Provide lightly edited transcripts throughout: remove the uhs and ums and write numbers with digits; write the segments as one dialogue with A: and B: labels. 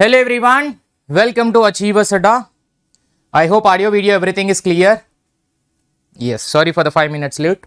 A: Hello everyone, welcome to Adda. I hope audio video everything is clear. Yes, sorry for the 5 minutes late.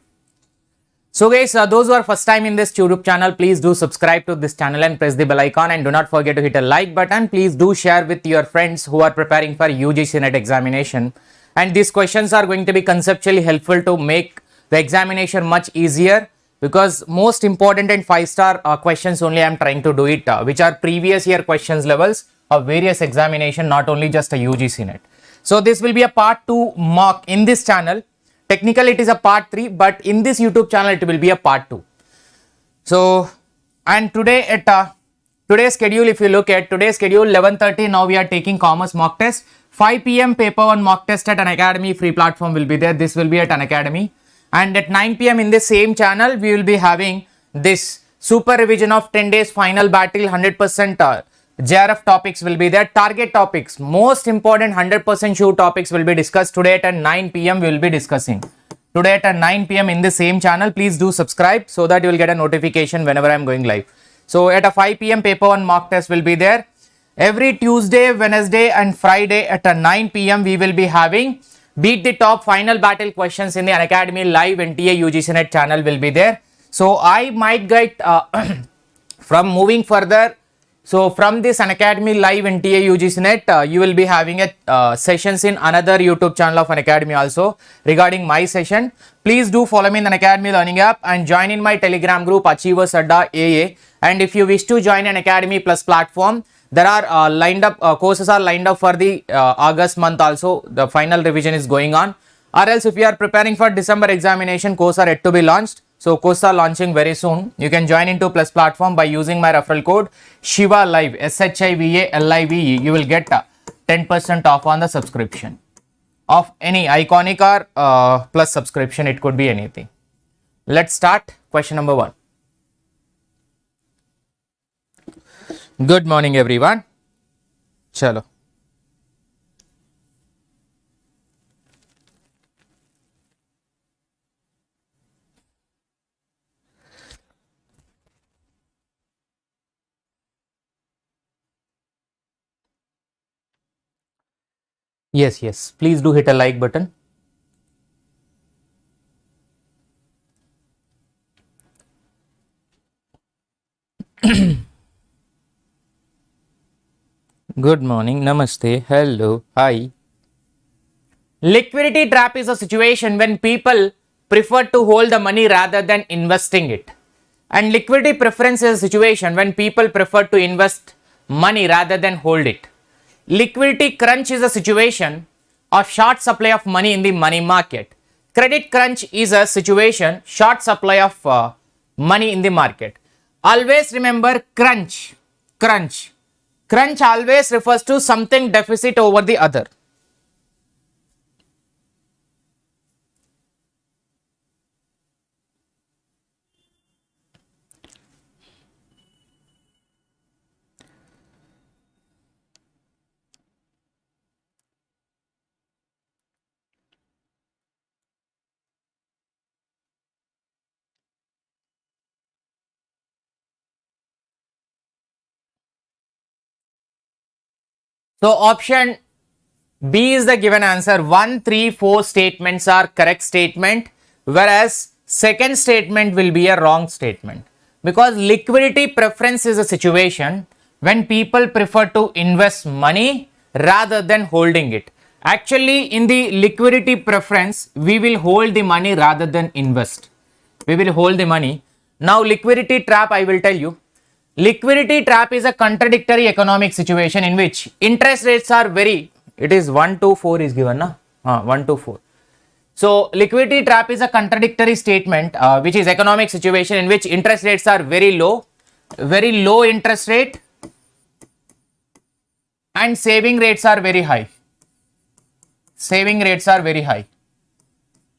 A: So guys, those who are first time in this YouTube channel, please do subscribe to this channel and press the bell icon, and do not forget to hit a like button. Please do share with your friends who are preparing for UGC NET examination, and these questions are going to be conceptually helpful to make the examination much easier, because most important and 5-star questions only I am trying to do it, which are previous year questions levels of various examination, not only just a UGC NET. So this will be a part 2 mock in this channel. Technically it is a part 3, but in this YouTube channel it will be a part 2. So, and today at today's schedule, if you look at today's schedule, 11:30 now we are taking commerce mock test. 5 p.m. paper 1 mock test at Unacademy free platform will be there. This will be at Unacademy. And at 9 p.m. in the same channel, we will be having this super revision of 10 days final battle, 100% JRF topics will be there. Target topics, most important 100% sure topics will be discussed today at 9 p.m. we will be discussing. Today at 9 p.m. in the same channel, please do subscribe so that you will get a notification whenever I am going live. So at a 5 p.m. paper 1 mock test will be there. Every Tuesday, Wednesday and Friday at a 9 p.m. we will be having Beat the Top final battle questions in the Unacademy live NTA UGC NET channel will be there. So I might get from moving further. So from this Unacademy live NTA UGC NET, you will be having a sessions in another YouTube channel of Unacademy also regarding my session. Please do follow me in the Unacademy learning app and join in my Telegram group Achievers Adda AA. And if you wish to join an Academy Plus platform, there are lined up courses are lined up for the August month also. The final revision is going on. Or else if you are preparing for December examination, course are yet to be launched. So courses are launching very soon. You can join into Plus platform by using my referral code Shiva Live, SHIVALIVE. You will get 10% off on the subscription of any iconic or Plus subscription. It could be anything. Let's start question number 1. Good morning everyone. Chalo. Yes, please do hit a like button. Good morning, namaste, hello, hi. Liquidity trap is a situation when people prefer to hold the money rather than investing it. And liquidity preference is a situation when people prefer to invest money rather than hold it. Liquidity crunch is a situation of short supply of money in the money market. Credit crunch is a situation, short supply of money in the market. Always remember crunch. Crunch always refers to something deficit over the other. So option B is the given answer. 1, 3, 4 statements are correct statement, whereas second statement will be a wrong statement, because liquidity preference is a situation when people prefer to invest money rather than holding it. Actually, in the liquidity preference, we will hold the money rather than invest. We will hold the money. Now, liquidity trap, I will tell you. Liquidity trap is a contradictory economic situation in which interest rates are very, it is 1 to 4 is given, na? 1 to 4. So liquidity trap is a contradictory statement which is economic situation in which interest rates are very low interest rate, and saving rates are very high.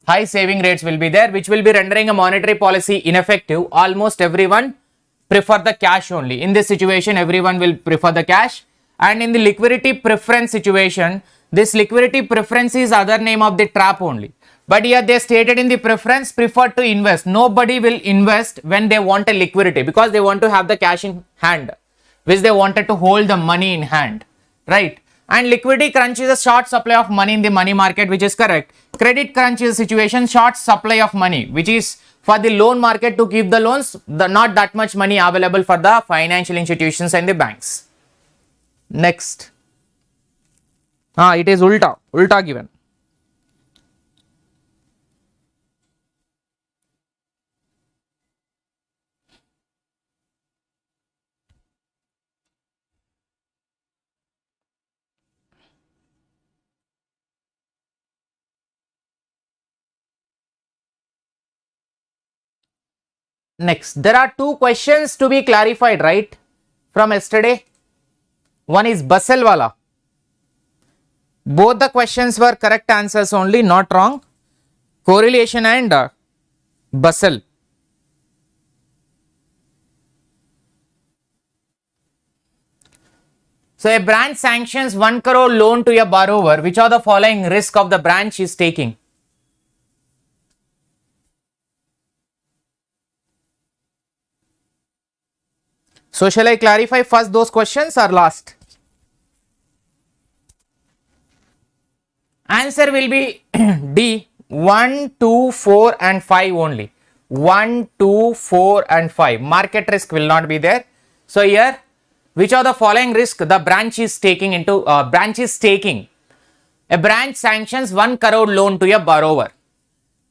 A: High saving rates will be there, which will be rendering a monetary policy ineffective. Almost everyone prefer the cash only. In this situation, everyone will prefer the cash. And in the liquidity preference situation, this liquidity preference is other name of the trap only. But here they stated in the preference prefer to invest. Nobody will invest when they want a liquidity, because they want to have the cash in hand. which they wanted to hold the money in hand, right? And liquidity crunch is a short supply of money in the money market, which is correct. Credit crunch is a situation, short supply of money, which is for the loan market to keep the loans, not that much money available for the financial institutions and the banks. Next. It is ulta given. Next, there are two questions to be clarified, right, from yesterday. One is Basel wala. Both the questions were correct answers only, not wrong. Correlation and Basel. So a branch sanctions 1 crore loan to a borrower. Which of the following risk of the branch is taking? So shall I clarify first those questions or last? Answer will be D, 1, 2, 4 and 5 only. 1, 2, 4 and 5. Market risk will not be there. So here, which of the following risk the branch is taking into, a branch sanctions 1 crore loan to a borrower.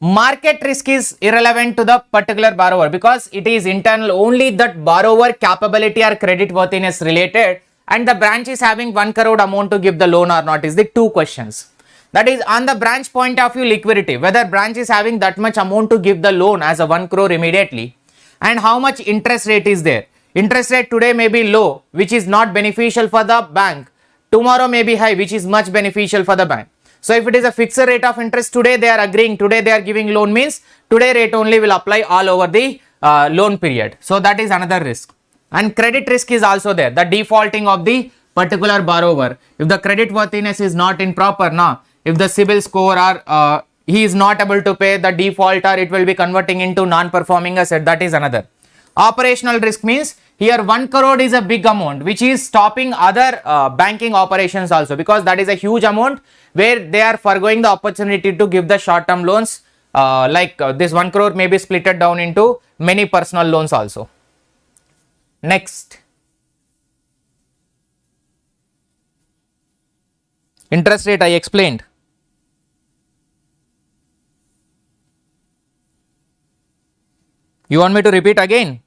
A: Market risk is irrelevant to the particular borrower because it is internal, only that borrower capability or credit worthiness related, and the branch is having 1 crore amount to give the loan or not is the two questions. That is on the branch point of view, liquidity, whether branch is having that much amount to give the loan as a 1 crore immediately, and how much interest rate is there. Interest rate today may be low, which is not beneficial for the bank. Tomorrow may be high, which is much beneficial for the bank. So if it is a fixed rate of interest, today they are agreeing, today they are giving loan, means today rate only will apply all over the loan period. So that is another risk. And credit risk is also there, the defaulting of the particular borrower. If the credit worthiness is not in proper, if the CIBIL score or he is not able to pay, the defaulter, it will be converting into non-performing asset. That is another. Operational risk means here 1 crore is a big amount which is stopping other banking operations also, because that is a huge amount where they are forgoing the opportunity to give the short term loans, this 1 crore may be splitted down into many personal loans also. Next, interest rate I explained. You want me to repeat again?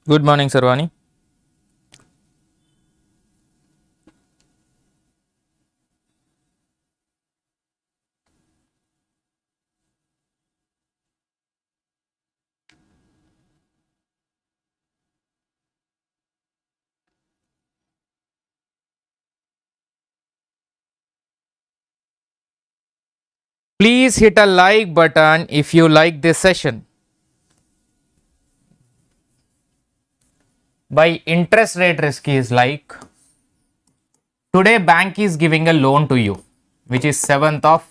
A: Good morning, Sarvani. Please hit a like button if you like this session. By interest rate risk is like, today bank is giving a loan to you, which is 7th of,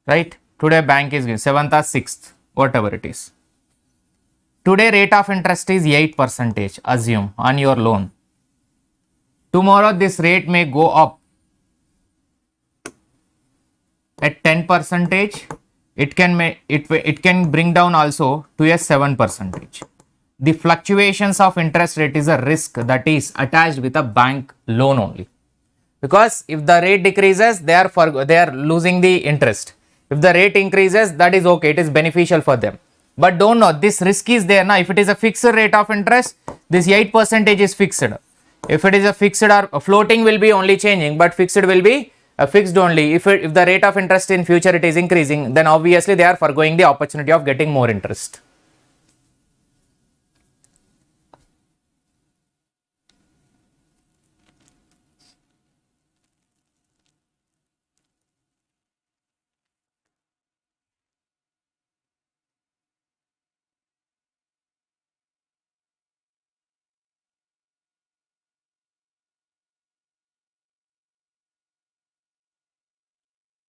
A: right? Today bank is giving 7th or 6th, whatever it is. Today rate of interest is 8%, assume, on your loan. Tomorrow this rate may go up at 10%. It can bring down also to a 7%. The fluctuations of interest rate is a risk that is attached with a bank loan only, because if the rate decreases, they are losing the interest. If the rate increases, that is okay, it is beneficial for them. But don't know, this risk is there now. If it is a fixed rate of interest, this 8% is fixed. If it is a fixed or a floating, will be only changing, but fixed will be fixed only. If the rate of interest in future it is increasing, then obviously they are forgoing the opportunity of getting more interest.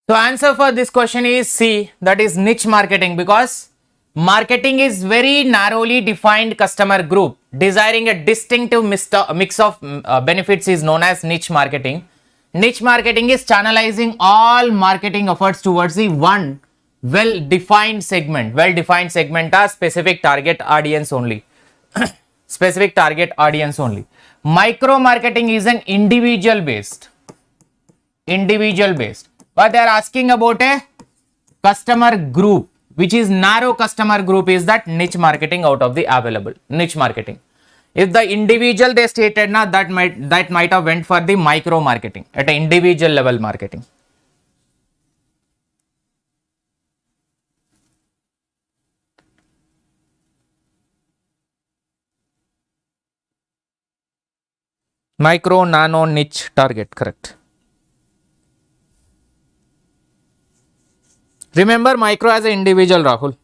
A: So answer for this question is C, that is niche marketing, because Marketing is very narrowly defined customer group desiring a distinctive mix of benefits is known as niche marketing. Niche marketing is channelizing all marketing efforts towards the one well-defined segment. Well-defined segment are specific target audience only. Specific target audience only. Micro marketing is an individual based. But they are asking about a customer group, which is narrow customer group, is that niche marketing out of the available niche marketing. If the individual they stated na, that might have went for the micro marketing at an individual level marketing. Micro, nano, niche, target, correct. Remember micro as an individual, Rahul.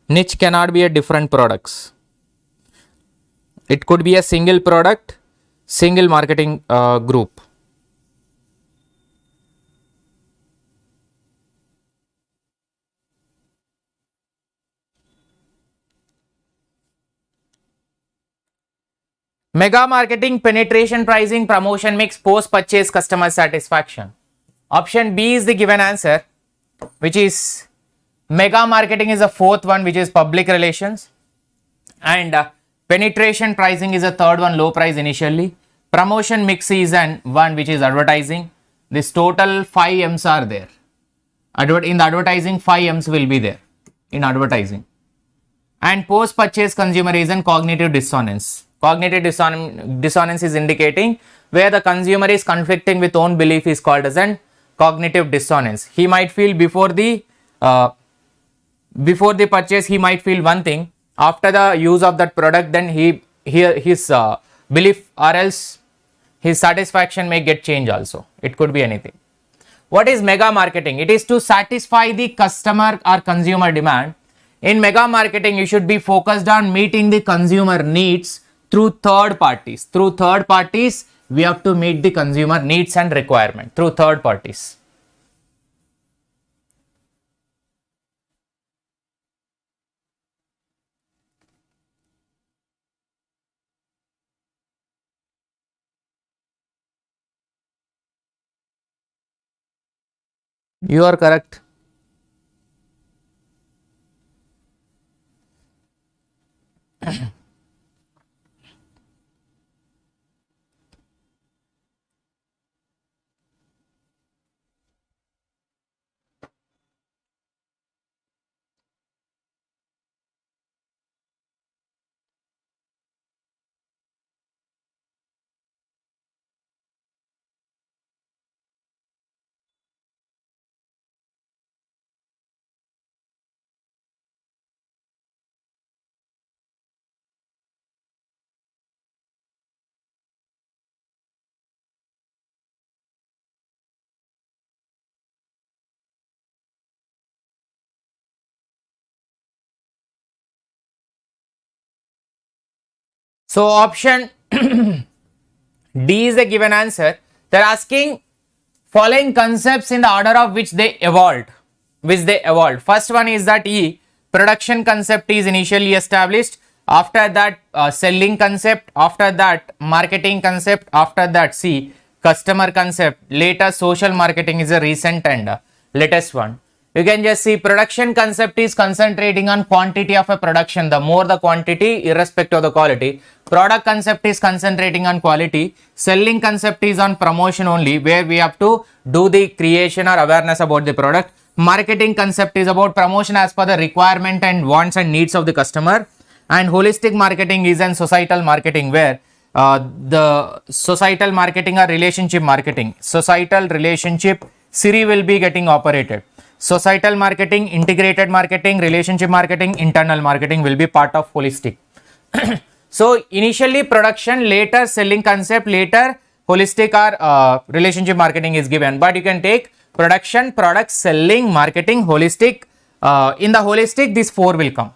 A: Niche cannot be a different products. It could be a single product, single marketing group. Mega marketing, penetration, pricing, promotion mix, post-purchase customer satisfaction. Option B is the given answer, which is mega marketing is the fourth one, which is public relations, and penetration pricing is the third one, low price initially. Promotion mix is one which is advertising. This total 5 M's are there. In the advertising, 5 M's will be there in advertising. And post-purchase consumerism, cognitive dissonance. Cognitive dissonance is indicating where the consumer is conflicting with own belief is called as an cognitive dissonance. He might feel before the purchase, he might feel one thing. After the use of that product, then his belief or else his satisfaction may get changed also. It could be anything. What is mega marketing? It is to satisfy the customer or consumer demand. In mega marketing, you should be focused on meeting the consumer needs through third parties. Through third parties, we have to meet the consumer needs and requirement through third parties. You are correct. So option D is the given answer. They're asking following concepts in the order of which they evolved. First one is that E, production concept is initially established. After that, selling concept. After that, marketing concept. After that, C, customer concept. Later, social marketing is a recent and latest one. You can just see production concept is concentrating on quantity of a production. The more the quantity, irrespective of the quality. Product concept is concentrating on quality. Selling concept is on promotion only, where we have to do the creation or awareness about the product. Marketing concept is about promotion as per the requirement and wants and needs of the customer. And holistic marketing is an societal marketing, where the societal marketing or relationship marketing. Societal relationship, Siri will be getting operated. Societal marketing, integrated marketing, relationship marketing, internal marketing will be part of holistic. So initially production, later selling concept, later holistic or relationship marketing is given. But you can take production, product, selling, marketing, holistic. In the holistic, these 4 will come.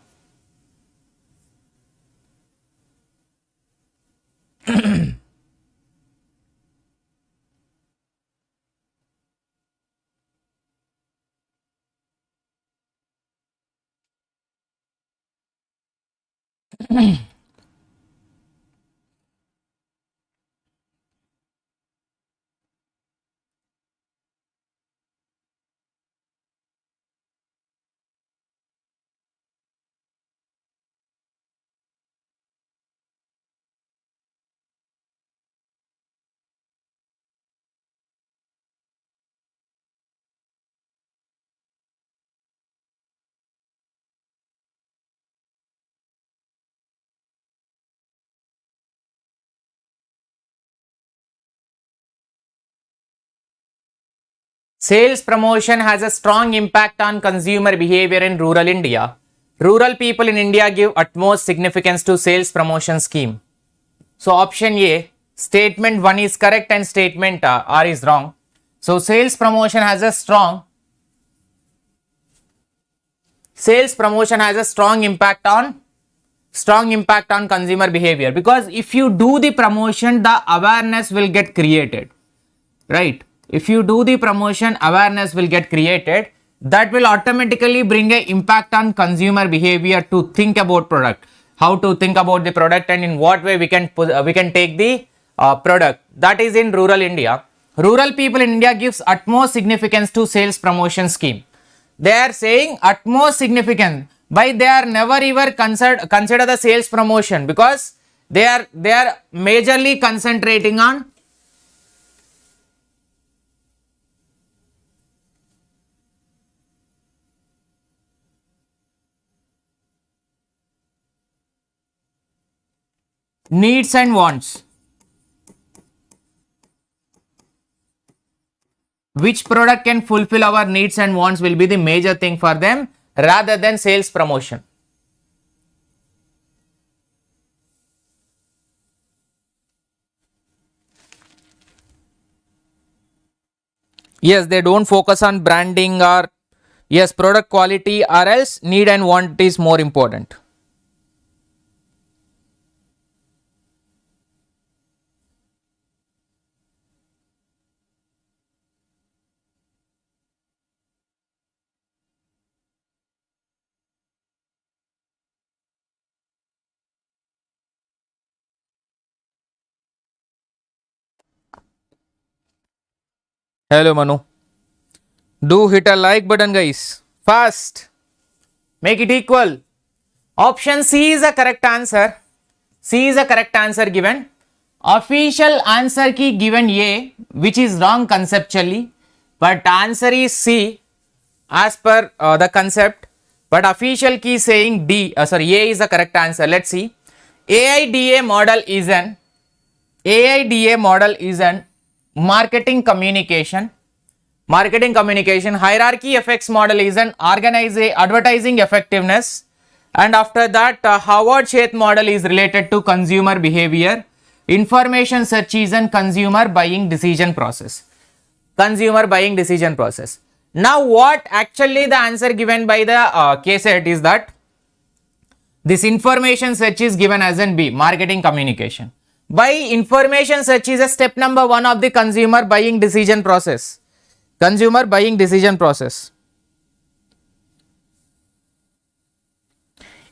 A: Sales promotion has a strong impact on consumer behavior in rural India. Rural people in India give utmost significance to sales promotion scheme. So option A, statement 1 is correct and statement R is wrong. So sales promotion has a strong impact on consumer behavior, because if you do the promotion, the awareness will get created, right? If you do the promotion, awareness will get created. That will automatically bring an impact on consumer behavior to think about product, how to think about the product, and in what way we can take the product. That is in rural India. Rural people in India gives utmost significance to sales promotion scheme. They are saying utmost significance, by they are never ever consider the sales promotion, because they are majorly concentrating on needs and wants. Which product can fulfill our needs and wants will be the major thing for them rather than sales promotion. Yes, they don't focus on branding or yes, product quality, or else need and want is more important. Hello Manu. Do hit a like button guys. Fast. Make it equal. Option C is a correct answer. C is a correct answer given. Official answer key given A, which is wrong conceptually, but answer is C as per the concept, but official key saying D, A is the correct answer. Let's see. AIDA model is an marketing communication. Hierarchy effects model is an advertising effectiveness. And after that, Howard Sheth model is related to consumer behavior. Information search is an consumer buying decision process. Now, what actually the answer given by the KSET is that this information search is given as an B, marketing communication. By information search is a step number 1 of the consumer buying decision process.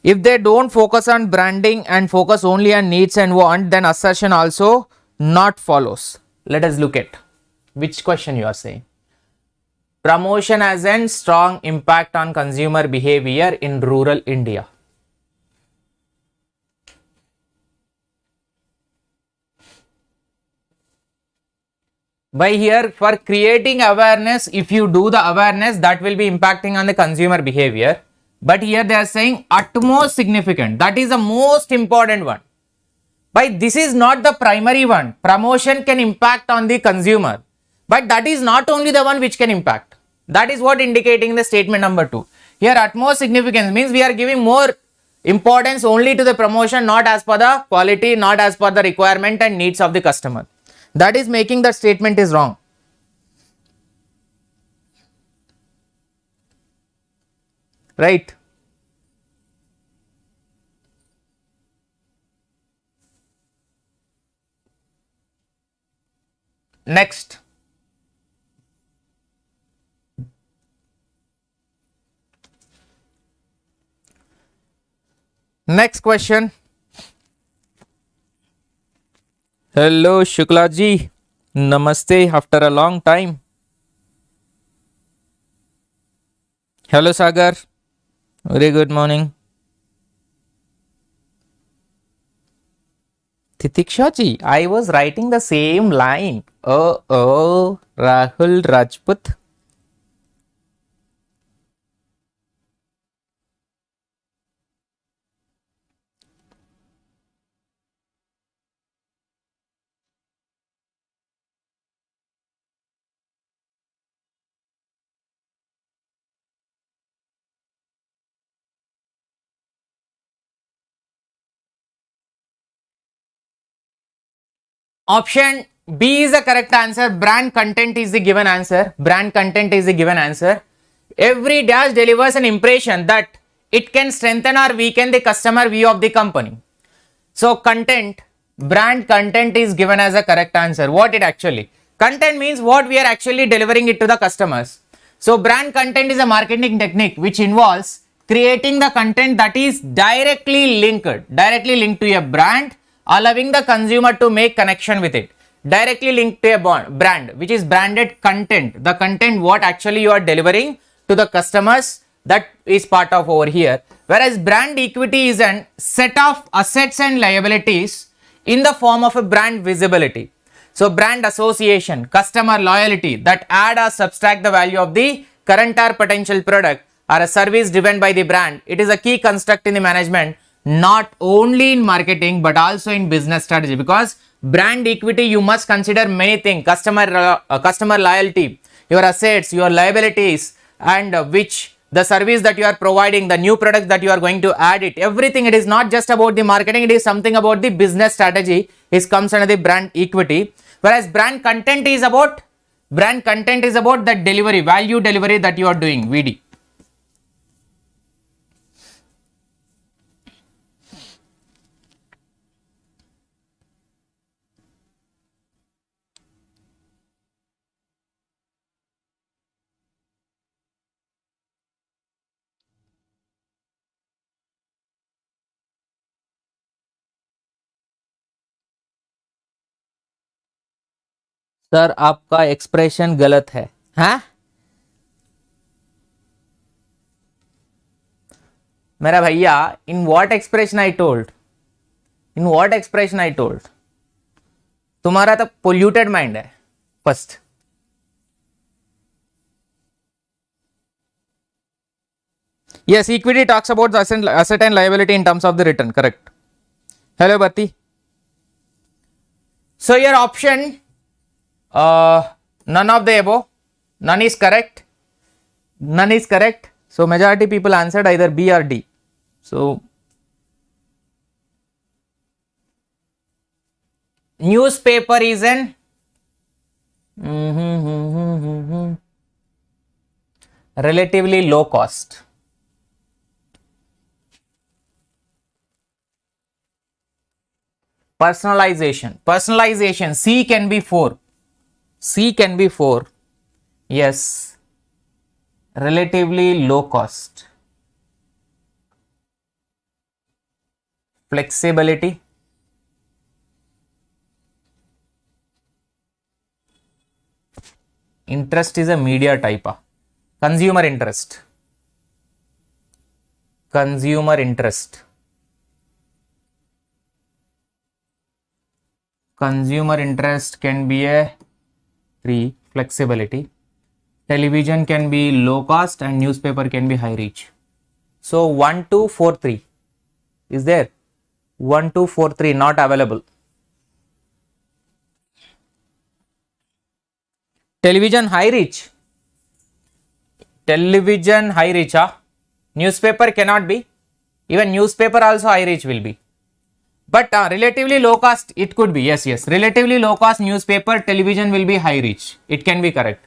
A: If they don't focus on branding and focus only on needs and want, then assertion also not follows. Let us look at which question you are saying. Promotion has a strong impact on consumer behavior in rural India. By here, for creating awareness, if you do the awareness, that will be impacting on the consumer behavior. But here they are saying utmost significant. That is the most important one. But this is not the primary one. Promotion can impact on the consumer. But that is not only the one which can impact. That is what indicating the statement number 2. Here utmost significance means we are giving more importance only to the promotion, not as per the quality, not as per the requirement and needs of the customer. That is making the statement is wrong. Right? Next. Next question. Hello Shukla ji, namaste after a long time. Hello Sagar, very good morning. Titiksha ji, I was writing the same line. Oh, Rahul Rajput. Option B is the correct answer. Brand content is the given answer. Brand content is the given answer. Every dash delivers an impression that it can strengthen or weaken the customer view of the company. So content, brand content is given as a correct answer. What it actually? Content means what we are actually delivering it to the customers. So brand content is a marketing technique which involves creating the content that is directly linked to a brand, allowing the consumer to make connection with it. Directly linked to a brand, which is branded content. The content what actually you are delivering to the customers, that is part of over here. Whereas brand equity is a set of assets and liabilities in the form of a brand visibility. So brand association, customer loyalty that add or subtract the value of the current or potential product or a service driven by the brand. It is a key construct in the management, not only in marketing but also in business strategy, because brand equity you must consider many things: customer loyalty, your assets, your liabilities, and which the service that you are providing, the new products that you are going to add it, everything. It is not just about the marketing, it is something about the business strategy. It comes under the brand equity. Whereas brand content is about the delivery, value delivery that you are doing, VD. Sir आपका expression गलत है. हाँ मेरा भैया, in what expression I told, तुम्हारा तो polluted mind है first. Yes, equity talks about the asset and liability in terms of the return. Correct. Hello, Bati. So your option, none of the above. None is correct. So majority people answered either B or D. So newspaper is an relatively low cost. Personalization. C can be 4. Yes. Relatively low cost. Flexibility. Interest is a media type. Consumer interest. Consumer interest can be a 3. Flexibility. Television can be low cost and newspaper can be high reach. So 1, 2, 4, 3 is there. 1, 2, 4, 3 not available. Television high reach. Newspaper cannot be. Even newspaper also high reach will be. But relatively low cost it could be. Yes. Relatively low cost newspaper, television will be high reach. It can be correct.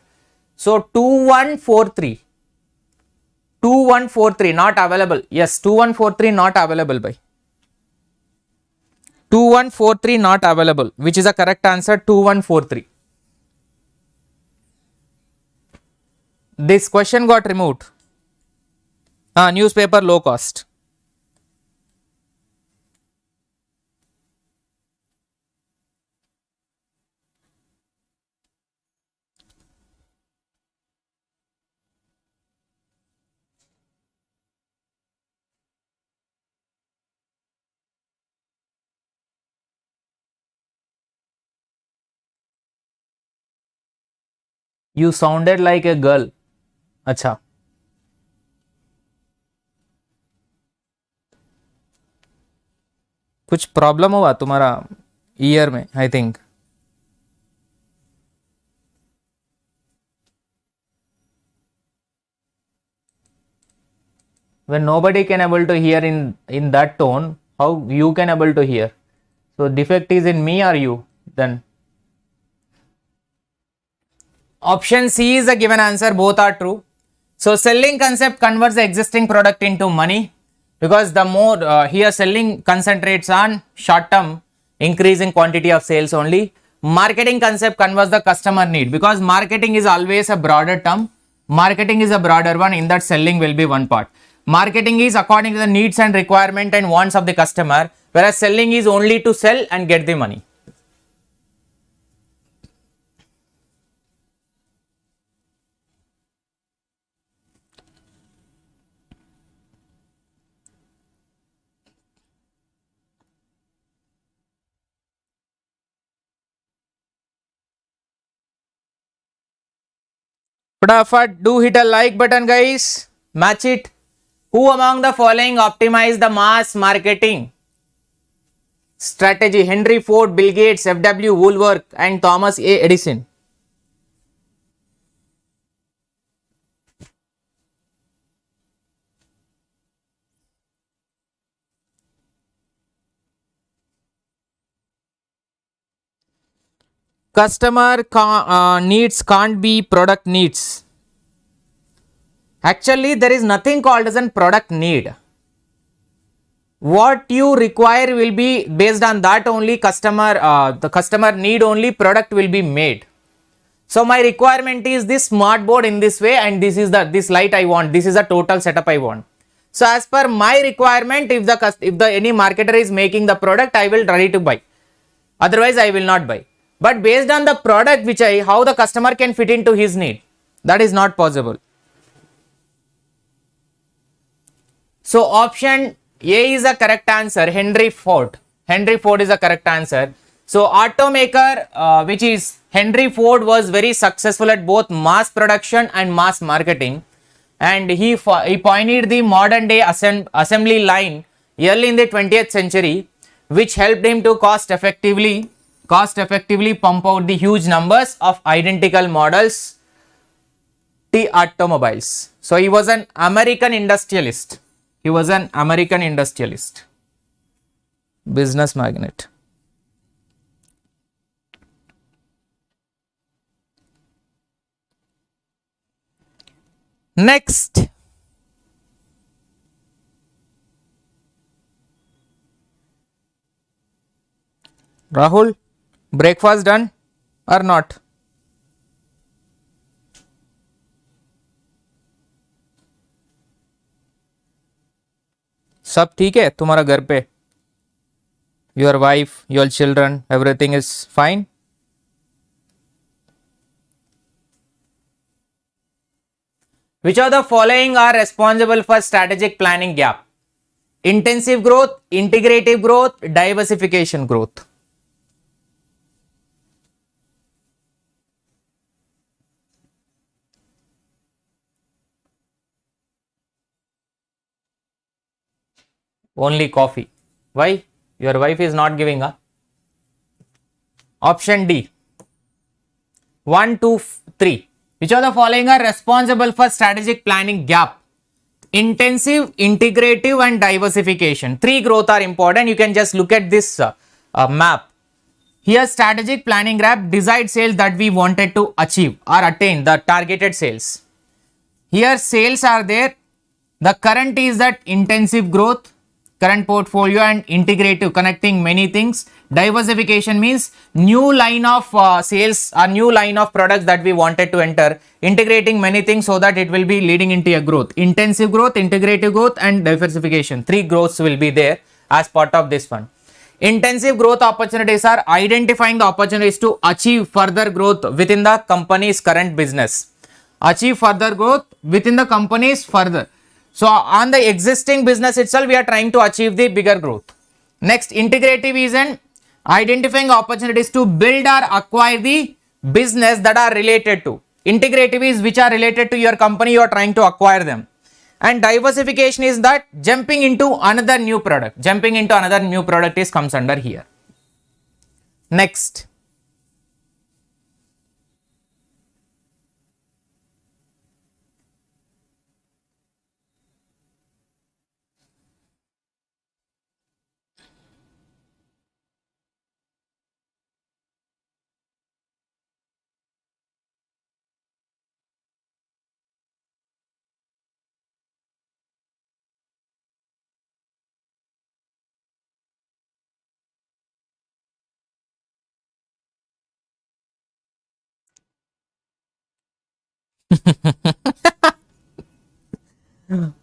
A: So 2143 not available. Yes, 2143 not available by 2143 not available, which is a correct answer. 2143. This question got removed. Newspaper low cost. You sounded like a girl. अच्छा, कुछ problem हुआ तुम्हारा year में, I think. When nobody can able to hear in that tone, how you can able to hear? So defect is in me or you then? Option C is the given answer. Both are true. So selling concept converts the existing product into money, because the more here selling concentrates on short term increasing quantity of sales only. Marketing concept converts the customer need, because marketing is always a broader term. Marketing is a broader one, in that selling will be one part. Marketing is according to the needs and requirement and wants of the customer, whereas selling is only to sell and get the money. Fataafat, do hit a like button, guys. Match it. Who among the following optimize the mass marketing strategy? Henry Ford, Bill Gates, F.W. Woolworth and Thomas A. Edison. Customer needs can't be product needs. Actually, there is nothing called as a product need. What you require will be based on that only. The customer need only, product will be made. So my requirement is this smart board in this way, and this is this light I want. This is the total setup I want. So as per my requirement, if any marketer is making the product, I will ready to buy. Otherwise, I will not buy. But based on the product how the customer can fit into his need, that is not possible. So option A is the correct answer. Henry Ford. Henry Ford is the correct answer. So automaker which is Henry Ford was very successful at both mass production and mass marketing, and he pioneered the modern day assembly line early in the 20th century, which helped him to cost effectively pump out the huge numbers of identical models T automobiles. So he was an American industrialist. He was an American industrialist, business magnate. Next. Rahul, breakfast done or not? सब ठीक है तुम्हारा घर पे? Your wife, your children, everything is fine? Which of the following are responsible for strategic planning gap? Intensive growth, integrative growth, diversification growth. Only coffee. Why? Your wife is not giving up. Option D. 1, 2, 3. Which of the following are responsible for strategic planning gap? Intensive, integrative and diversification. 3 growth are important. You can just look at this map. Here strategic planning gap, desired sales that we wanted to achieve or attain, the targeted sales. Here sales are there. The current is that intensive growth, current portfolio, and integrative, connecting many things. Diversification means new line of sales or new line of products that we wanted to enter, integrating many things so that it will be leading into a growth. Intensive growth, integrative growth and diversification. 3 growths will be there as part of this one. Intensive growth opportunities are identifying the opportunities to achieve further growth within the company's current business. Achieve further growth within the company's further. So on the existing business itself, we are trying to achieve the bigger growth. Next, integrative is an identifying opportunities to build or acquire the business that are related to. Integrative is which are related to your company, you are trying to acquire them. And diversification is that jumping into another new product. Jumping into another new product is comes under here. Next.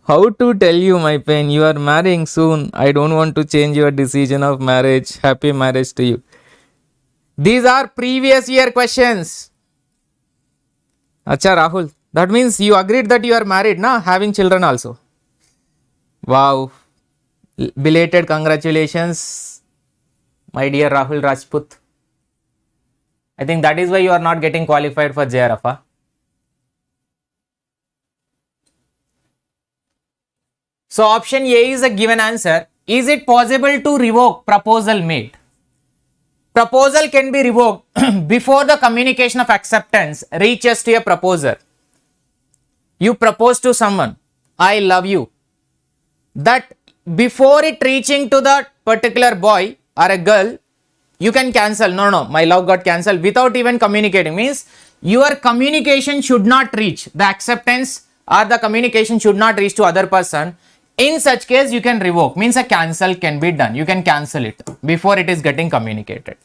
A: How to tell you my pain? You are marrying soon. I don't want to change your decision of marriage. Happy marriage to you. These are previous year questions. Acha Rahul. That means you agreed that you are married, na? Having children also. Wow. Belated congratulations, my dear Rahul Rajput. I think that is why you are not getting qualified for JRF. Huh? So option A is a given answer. Is it possible to revoke proposal made? Proposal can be revoked before the communication of acceptance reaches to a proposer. You propose to someone, I love you. That before it reaching to that particular boy or a girl, you can cancel. No, my love got cancelled without even communicating. Means your communication should not reach, the acceptance or the communication should not reach to other person. In such case, you can revoke. Means a cancel can be done. You can cancel it before it is getting communicated.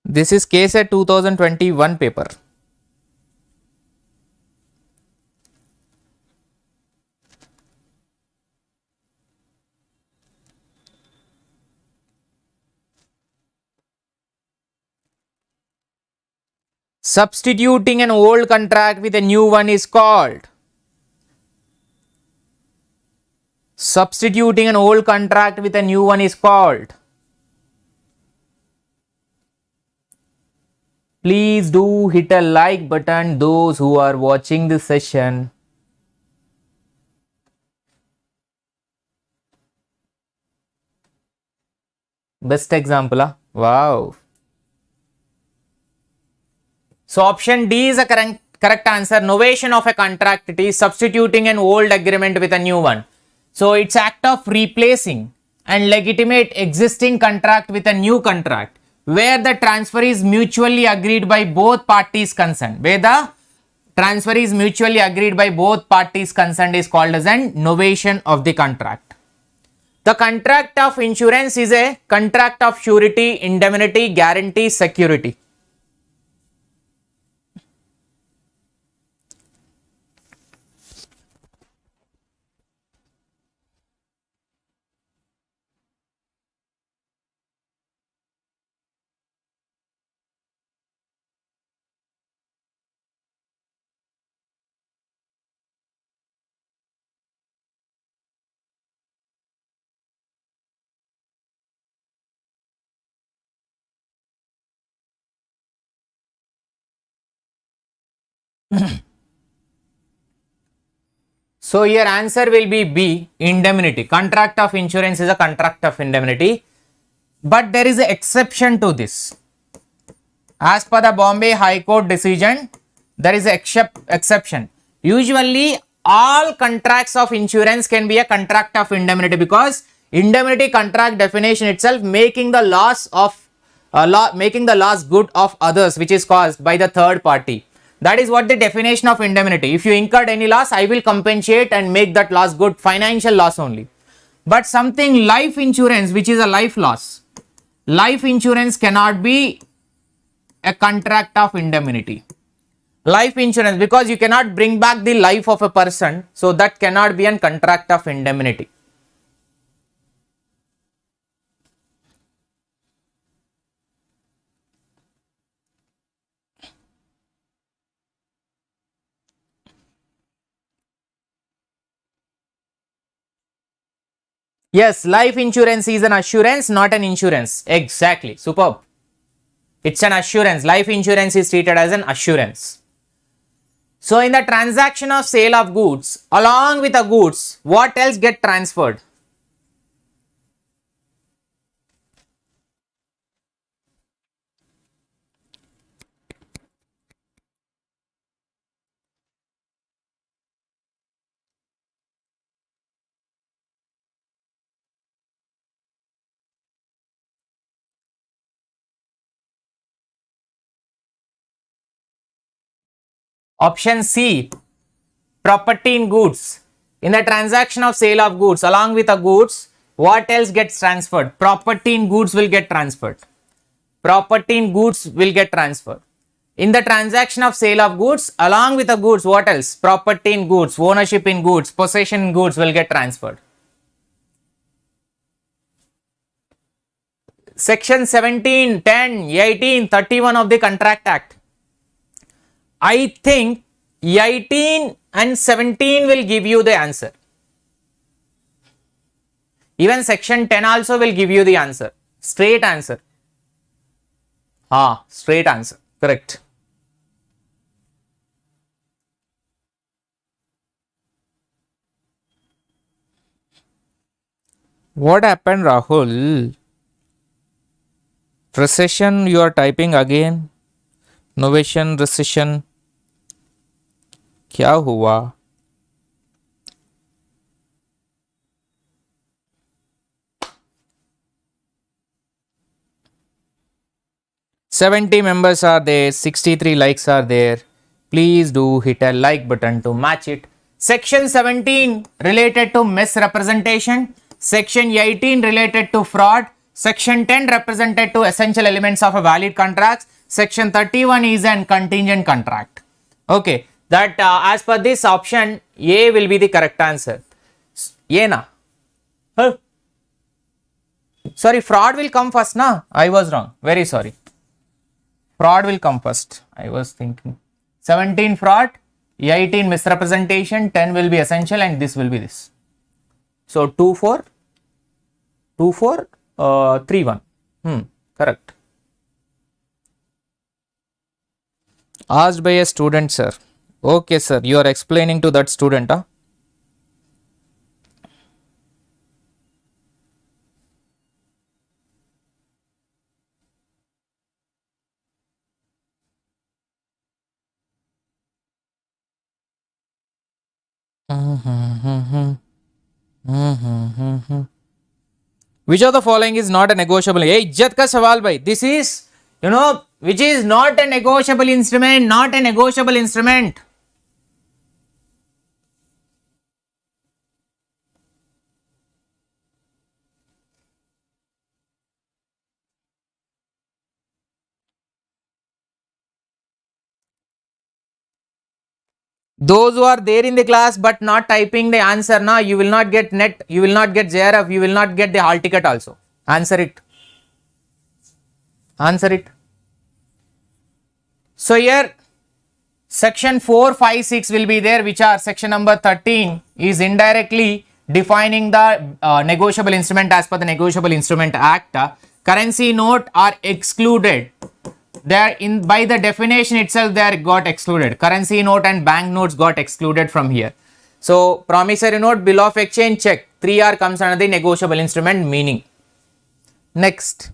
A: This is TSSET 2021 paper. Substituting an old contract with a new one is called. Substituting an old contract with a new one is called. Please do hit a like button, those who are watching this session. Best example, huh? Wow. So option D is a correct answer. Novation of a contract, it is substituting an old agreement with a new one. So it's act of replacing and legitimate existing contract with a new contract where the transfer is mutually agreed by both parties concerned. Where the transfer is mutually agreed by both parties concerned is called as an novation of the contract. The contract of insurance is a contract of surety, indemnity, guarantee, security. So your answer will be B, indemnity. Contract of insurance is a contract of indemnity. But there is an exception to this. As per the Bombay High Court decision, there is an exception. Usually all contracts of insurance can be a contract of indemnity because indemnity contract definition itself making the loss good of others which is caused by the third party. That is what the definition of indemnity. If you incurred any loss, I will compensate and make that loss good, financial loss only. But something life insurance which is a life loss, life insurance cannot be a contract of indemnity. Life insurance, because you cannot bring back the life of a person, so that cannot be a contract of indemnity. Yes, life insurance is an assurance, not an insurance. Exactly. Superb. It's an assurance. Life insurance is treated as an assurance. So in the transaction of sale of goods, along with the goods, what else get transferred? Option C, property in goods. In the transaction of sale of goods, along with the goods, what else gets transferred? Property in goods will get transferred. Property in goods will get transferred. In the transaction of sale of goods, along with the goods, what else? Property in goods, ownership in goods, possession in goods will get transferred. Section 17, 10, 18, 31 of the Contract Act. I think 18 and 17 will give you the answer. Even section 10 also will give you the answer. Straight answer. Straight answer. Correct. What happened, Rahul? Recession, you are typing again. Novation, recession. क्या हुआ? 70 members are there, 63 likes are there. Please do hit a like button to match it. Section 17 related to misrepresentation. Section 18 related to fraud. Section 10 represented to essential elements of a valid contract. Section 31 is an contingent contract. Okay, that as per this option, A will be the correct answer. A na? Huh? Sorry, fraud will come first na? I was wrong. Very sorry. Fraud will come first. I was thinking 17 fraud, 18 misrepresentation, 10 will be essential, and this will be this. So 2 4 2 4 3 1. Correct. Asked by a student, sir. Okay, sir. You are explaining to that student, huh? Which of the following is not a negotiable? Hey, इज्जत का सवाल भाई. This is, which is not a negotiable instrument, not a negotiable instrument. Those who are there in the class but not typing the answer, now you will not get NET, you will not get JRF, you will not get the hall ticket also. Answer it. Answer it. So here section 4, 5, 6 will be there, which are section number 13 is indirectly defining the negotiable instrument as per the Negotiable Instrument Act. Currency note are excluded. They are in by the definition itself, they are got excluded. Currency note and bank notes got excluded from here. So promissory note, bill of exchange, check. 3R comes under the negotiable instrument meaning. Next.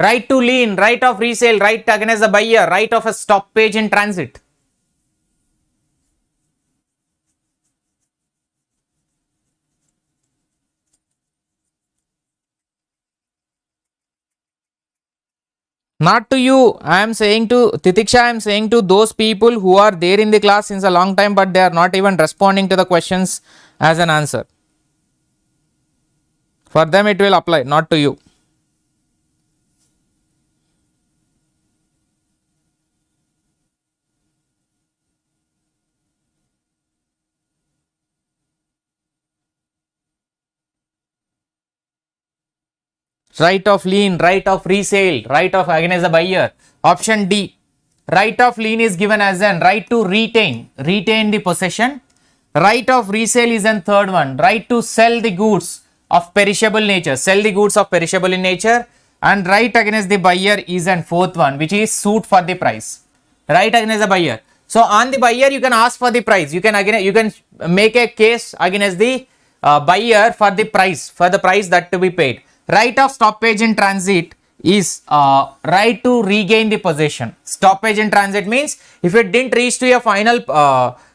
A: Right to lien, right of resale, right against the buyer, right of a stoppage in transit. Not to you, I am saying to Titiksha, I am saying to those people who are there in the class since a long time but they are not even responding to the questions as an answer. For them it will apply, not to you. Right of lien, right of resale, right of against the buyer. Option D. Right of lien is given as an right to retain the possession. Right of resale is an third one. Right to sell the goods of perishable nature, sell the goods of perishable in nature. And right against the buyer is an fourth one, which is suit for the price. Right against the buyer. So on the buyer, you can ask for the price. You can make a case against the buyer for the price that to be paid. Right of stoppage in transit is right to regain the possession. Stoppage in transit means if it didn't reach to your final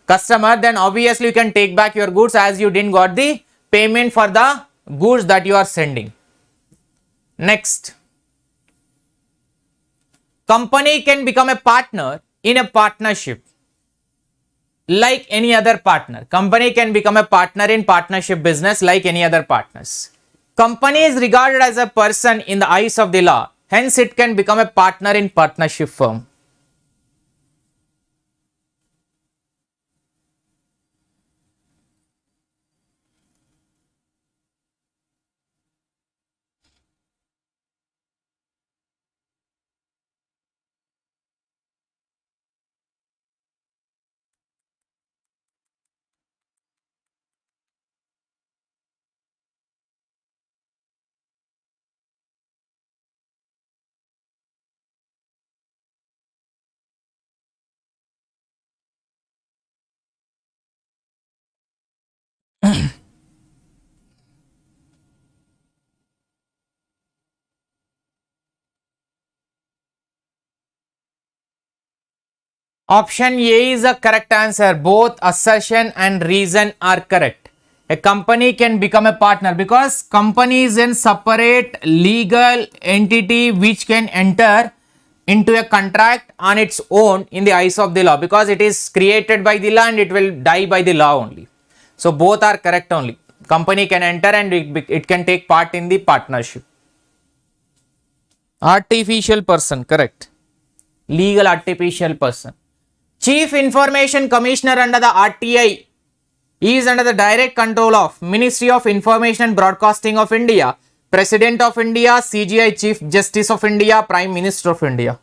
A: customer, then obviously you can take back your goods as you didn't got the payment for the goods that you are sending. Next, company can become a partner in a partnership like any other partner. Company can become a partner in partnership business like any other partners. Company is regarded as a person in the eyes of the law. Hence, it can become a partner in partnership firm. Option A is a correct answer. Both assertion and reason are correct. A company can become a partner because company is a separate legal entity which can enter into a contract on its own in the eyes of the law, because it is created by the law and it will die by the law only. So both are correct only. Company can enter and it can take part in the partnership. Artificial person, correct. Legal artificial person. Chief Information Commissioner under the RTI is under the direct control of Ministry of Information and Broadcasting of India, President of India, CGI Chief Justice of India, Prime Minister of India.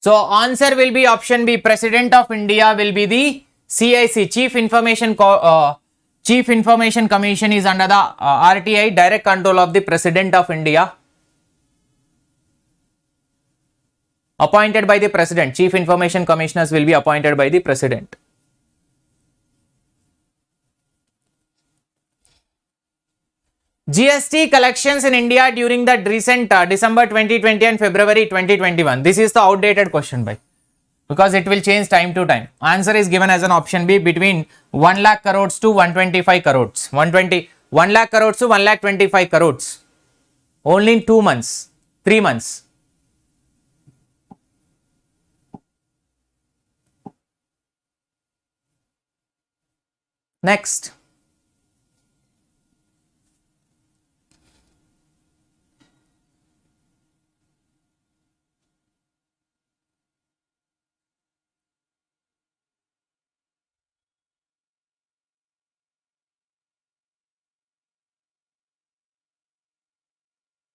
A: So answer will be option B. President of India will be the CIC, Chief Information Commission is under the RTI, direct control of the President of India. Appointed by the President. Chief Information Commissioners will be appointed by the President. GST collections in India during the recent December 2020 and February 2021. This is the outdated question by, because it will change time to time. Answer is given as an option B, between 1 lakh crores to 125 crores. 1 lakh crores to 1 lakh 25 crores. Only in 2 months, 3 months. Next.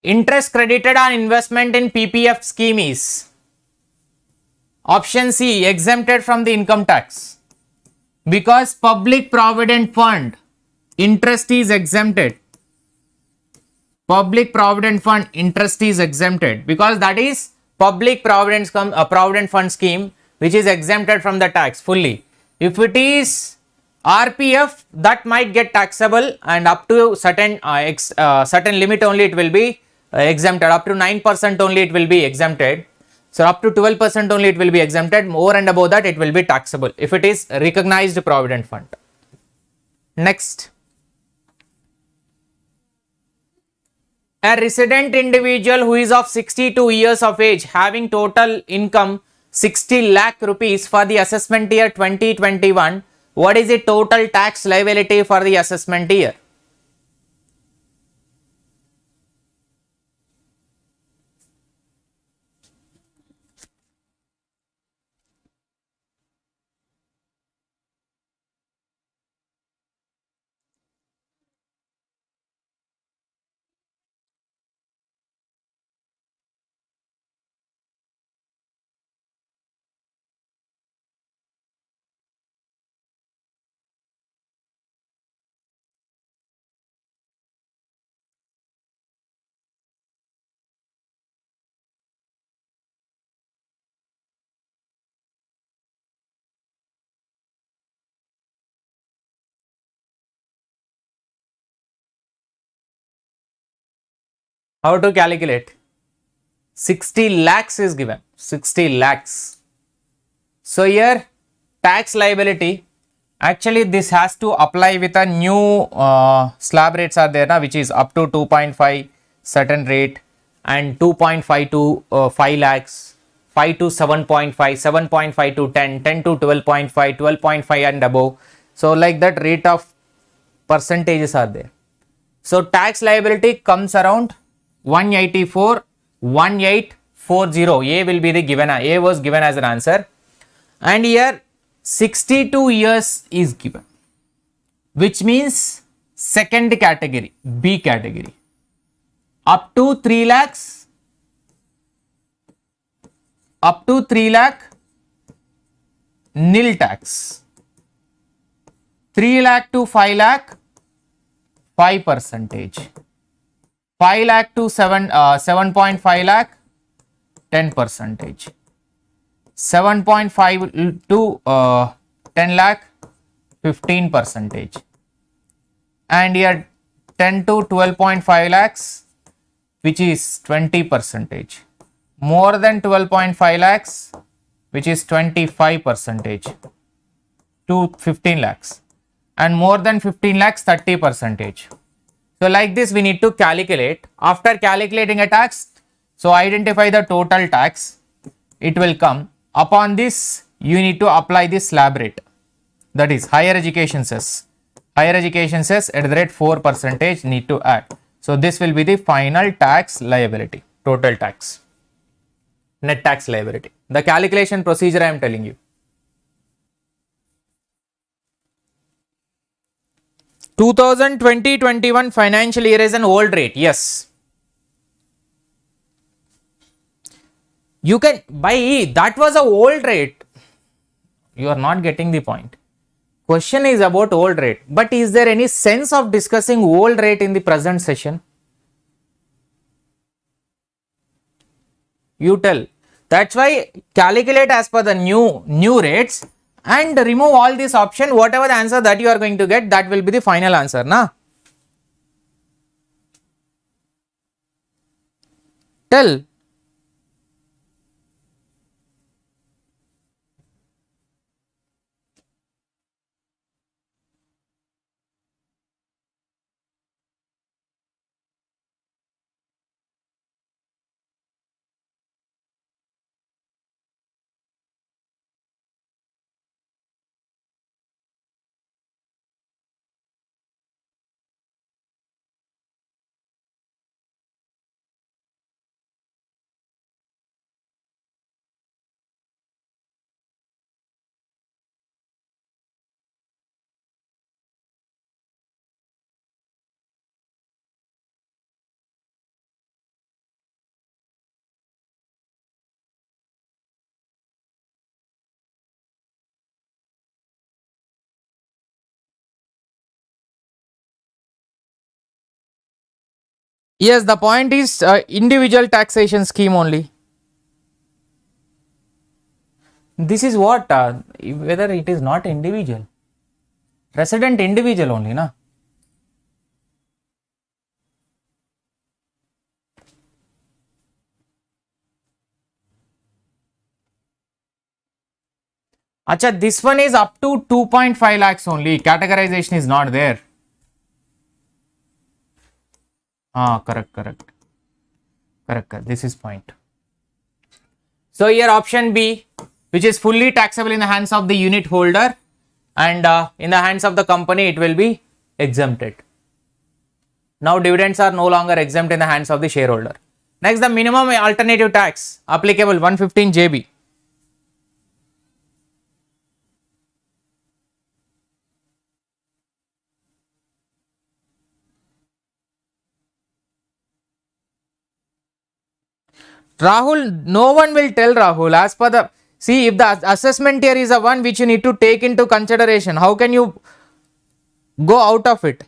A: Interest credited on investment in PPF scheme is option C, exempted from the income tax, because public provident fund interest is exempted. Public provident fund interest is exempted because that is public provident fund scheme which is exempted from the tax fully. If it is RPF, that might get taxable, and up to certain limit only it will be exempted. Up to 9% only it will be exempted. So up to 12% only it will be exempted. More and above that it will be taxable if it is recognized provident fund. Next. A resident individual who is of 62 years of age, having total income 60 lakh rupees for the assessment year 2021, what is the total tax liability for the assessment year? How to calculate? 60 lakhs is given, 60 lakhs. So here tax liability, actually this has to apply with a new slab rates are there now, which is up to 2.5 certain rate and 2.5 to 5 lakhs, 5 to 7.5, 7.5 to 10, 10 to 12.5, 12.5 and above. So like that rate of percentages are there. So tax liability comes around 184, 1840. A will be the given, A was given as an answer. And here 62 years is given, which means second category, B category, up to 3 lakhs, nil tax, 3 lakh to 5 lakh, 5%, 5 lakh to 7.5 lakh, 10%, 7.5 to 10 lakh, 15%, and here 10 to 12.5 lakhs, which is 20%, more than 12.5 lakhs, which is 25% to 15 lakhs, and more than 15 lakhs, 30%. So like this we need to calculate. After calculating a tax, so identify the total tax, it will come. Upon this you need to apply the slab rate, that is higher education cess. Higher education cess at the rate 4% need to add. So this will be the final tax liability, total tax, net tax liability. The calculation procedure I am telling you. 2020-21 financial year is an old rate, yes. You can buy, that was a old rate. You are not getting the point. Question is about old rate, but is there any sense of discussing old rate in the present session? You tell. That's why calculate as per the new rates and remove all this option. Whatever the answer that you are going to get, that will be the final answer, na? Tell. Yes, the point is individual taxation scheme only. This is what, whether it is not individual, resident individual only, na? Acha, this one is up to 2.5 lakhs only, categorization is not there. Correct. This is point. So here option B, which is fully taxable in the hands of the unit holder, and in the hands of the company it will be exempted. Now dividends are no longer exempt in the hands of the shareholder. Next, the minimum alternative tax applicable 115 JB. Rahul, no one will tell Rahul as per the, see, if the assessment here is a one which you need to take into consideration, how can you go out of it?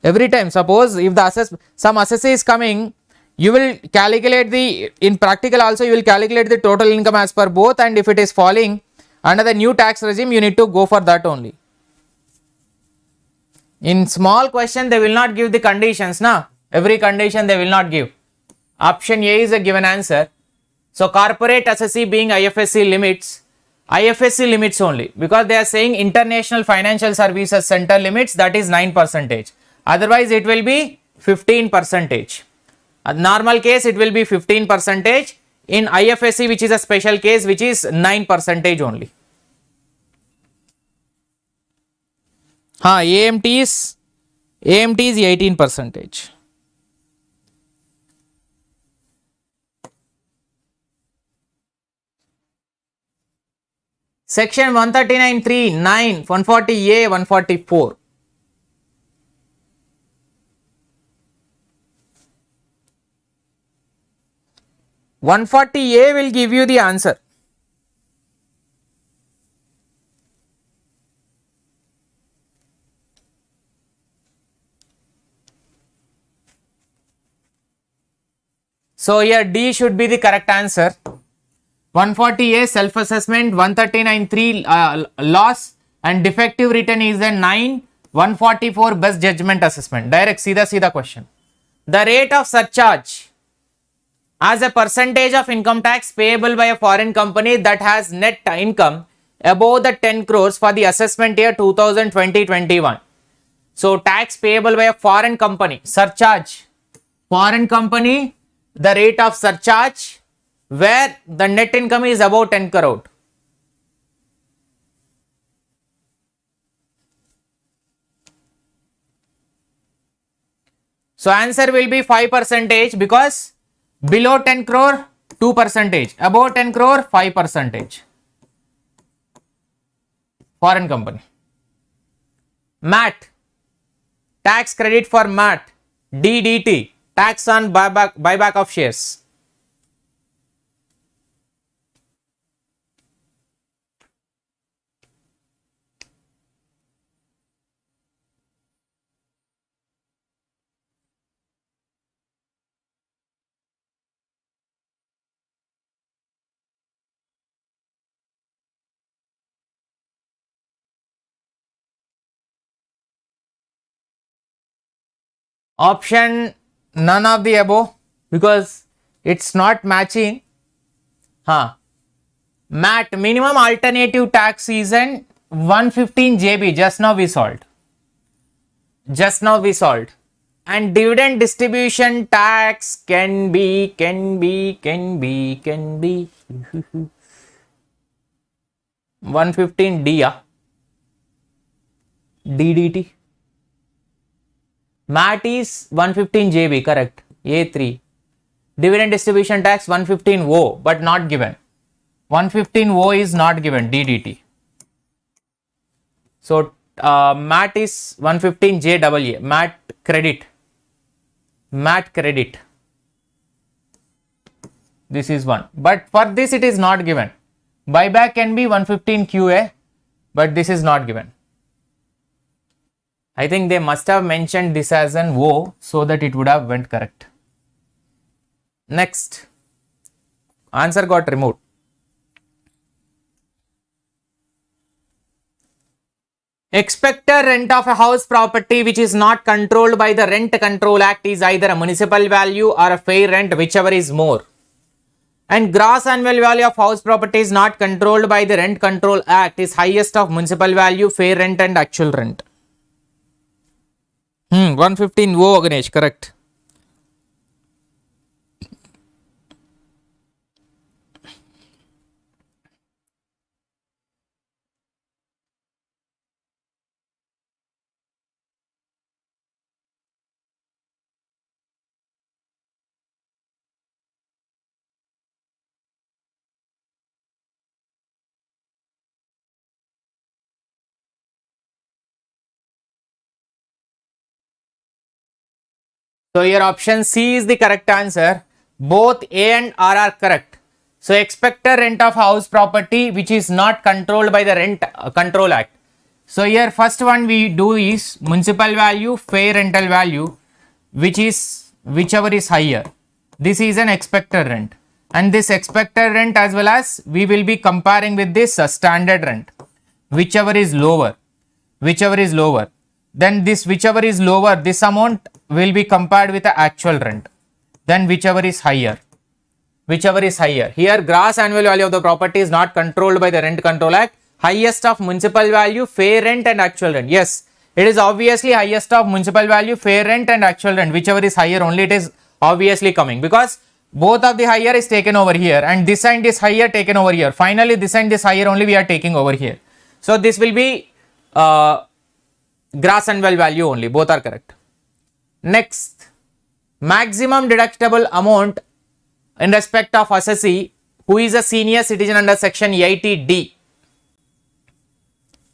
A: Every time, suppose if the some assessee is coming, you will calculate the, in practical also you will calculate the total income as per both, and if it is falling under the new tax regime, you need to go for that only. In small question, they will not give the conditions, na? Every condition they will not give. Option A is a given answer. So corporate assessee being IFSC limits only, because they are saying International Financial Services Center limits, that is 9%. Otherwise it will be 15%. A normal case it will be 15%. In IFSC, which is a special case, which is 9% only. AMT is 18%. Section 139(3), 140A, 144. (140A) will give you the answer. So here D should be the correct answer. 140A self-assessment, 139(3) loss, and defective return is a 9, 144 best judgment assessment. Direct, सीधा question. The rate of surcharge as a percentage of income tax payable by a foreign company that has net income above the 10 crores for the assessment year 2020-21. So tax payable by a foreign company, surcharge, foreign company, the rate of surcharge where the net income is above 10 crore. So answer will be 5%, because below 10 crore 2%, above 10 crore 5%. Foreign company. MAT, tax credit for MAT. DDT, tax on buyback of shares. Option none of the above, because it's not matching. MAT, minimum alternative tax is an 115 JB. Just now we solved. And dividend distribution tax can be 115 D, DDT. MAT is 115 JB, correct. A3. Dividend distribution tax 115 O, but not given. 115 O is not given, DDT. So MAT is 115 JAA, MAT credit. This is one. But for this it is not given. Buyback can be 115 QA, but this is not given. I think they must have mentioned this as an O so that it would have went correct. Next, answer got removed. Expected rent of a house property which is not controlled by the Rent Control Act is either a municipal value or a fair rent, whichever is more. And gross annual value of house property is not controlled by the Rent Control Act is highest of municipal value, fair rent and actual rent. 115 O, Ganesh, correct. So your option C is the correct answer. Both A and R are correct. So expected rent of house property which is not controlled by the Rent Control Act. So here first one we do is municipal value, fair rental value, which is whichever is higher. This is an expected rent, and this expected rent as well as we will be comparing with this standard rent, whichever is lower, then this whichever is lower, this amount will be compared with the actual rent, then whichever is higher. Here gross annual value of the property is not controlled by the Rent Control Act. Highest of municipal value, fair rent and actual rent. Yes, it is obviously highest of municipal value, fair rent and actual rent. Whichever is higher only it is obviously coming, because both of the higher is taken over here and this and this higher taken over here. Finally this and this higher only we are taking over here. So this will be gross annual value only. Both are correct. Next, maximum deductible amount in respect of assessee who is a senior citizen under section 80D.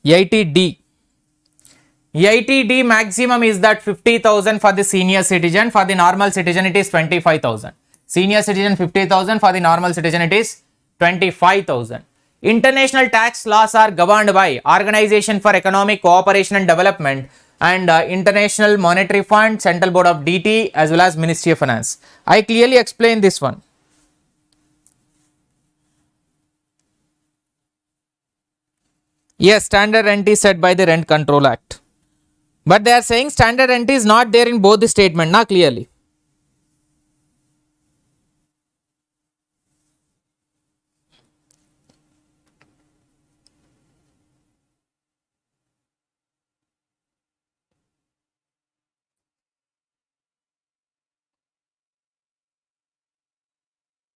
A: 80D maximum is that 50,000 for the senior citizen. For the normal citizen it is 25,000. Senior citizen 50,000, for the normal citizen it is 25,000. International tax laws are governed by Organization for Economic Cooperation and Development and International Monetary Fund, Central Board of DT as well as Ministry of Finance. I clearly explained this one. Yes, standard rent is set by the Rent Control Act. But they are saying standard rent is not there in both the statement, not clearly.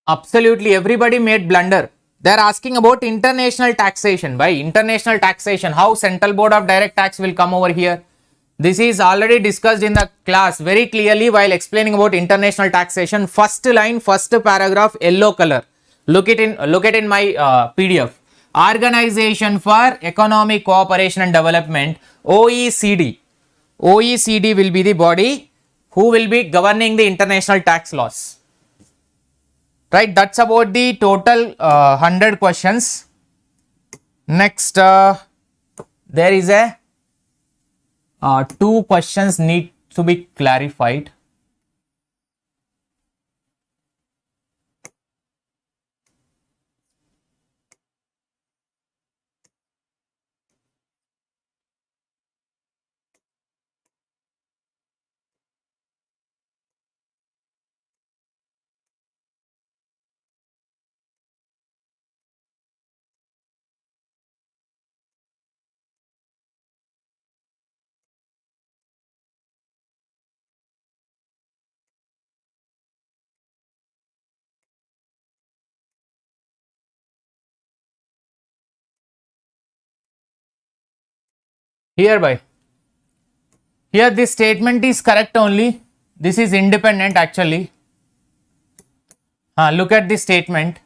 A: Absolutely, everybody made blunder. They are asking about international taxation. By international taxation, how Central Board of Direct Tax will come over here? This is already discussed in the class very clearly while explaining about international taxation. First line, first paragraph, yellow color. Look it in my PDF. Organization for Economic Cooperation and Development, OECD. OECD will be the body who will be governing the international tax laws. Right, that's about the total 100 questions. Next, there is a 2 questions need to be clarified. Hereby, here this statement is correct only. This is independent actually. Look at this statement.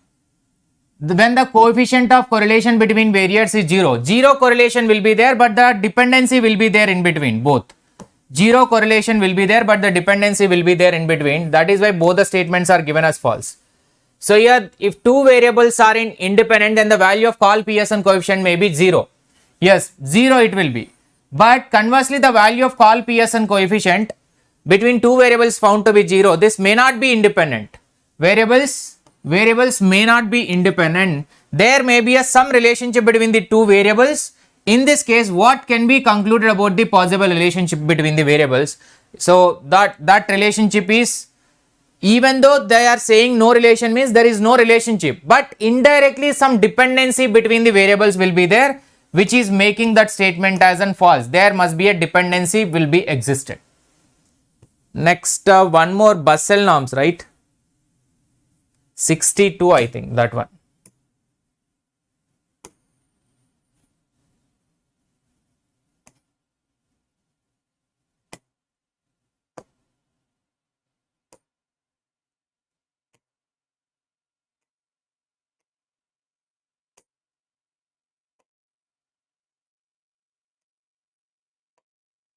A: When the coefficient of correlation between variables is 0, zero correlation will be there, but the dependency will be there in between both. Zero correlation will be there, but the dependency will be there in between. That is why both the statements are given as false. So here, if two variables are independent, then the value of call Pearson coefficient may be 0. Yes, 0 it will be. But conversely, the value of call Pearson coefficient between two variables found to be 0, this may not be independent. Variables may not be independent. There may be some relationship between the two variables. In this case, what can be concluded about the possible relationship between the variables? So that relationship is, even though they are saying no relation means there is no relationship, but indirectly some dependency between the variables will be there, which is making that statement as an false. There must be a dependency will be existed. Next, one more Basel norms, right? 62, I think that one.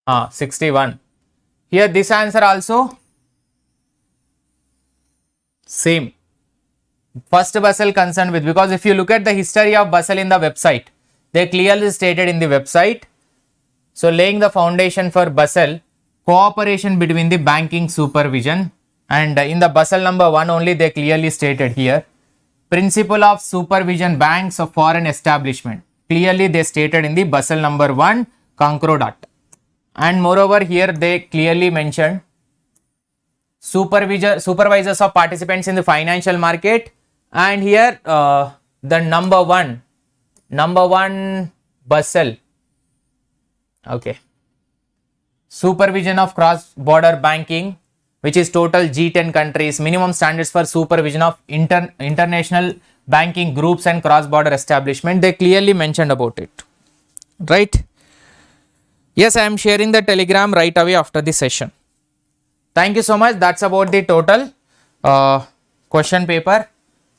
A: Ah, 61. Here this answer also Same. First Basel concerned with, because if you look at the history of Basel in the website, they clearly stated in the website. So laying the foundation for Basel, cooperation between the banking supervision, and in the Basel number 1 only they clearly stated here, principle of supervision banks of foreign establishment. Clearly they stated in the Basel number 1 Concord. And moreover here they clearly mentioned supervisors of participants in the financial market, and here the number one Basel, okay, supervision of cross-border banking, which is total G10 countries, minimum standards for supervision of international banking groups and cross-border establishment. They clearly mentioned about it, right? Yes, I am sharing the telegram right away after the session. Thank you so much. That's about the total question paper.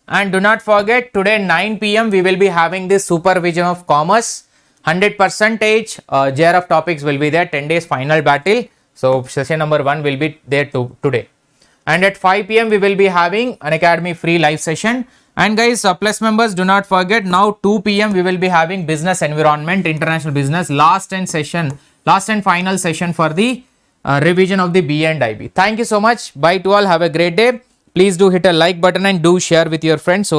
A: And do not forget, today 9 p.m. we will be having this supervision of commerce. 100% JRF topics will be there. 10 days final battle. So session number 1 will be there today. And at 5 p.m. we will be having an Academy free live session. And guys, plus members, do not forget, now 2 p.m. we will be having business environment, international business, last and final session for the revision of the B and IB. Thank you so much. Bye to all. Have a great day. Please do hit a like button and do share with your friends. So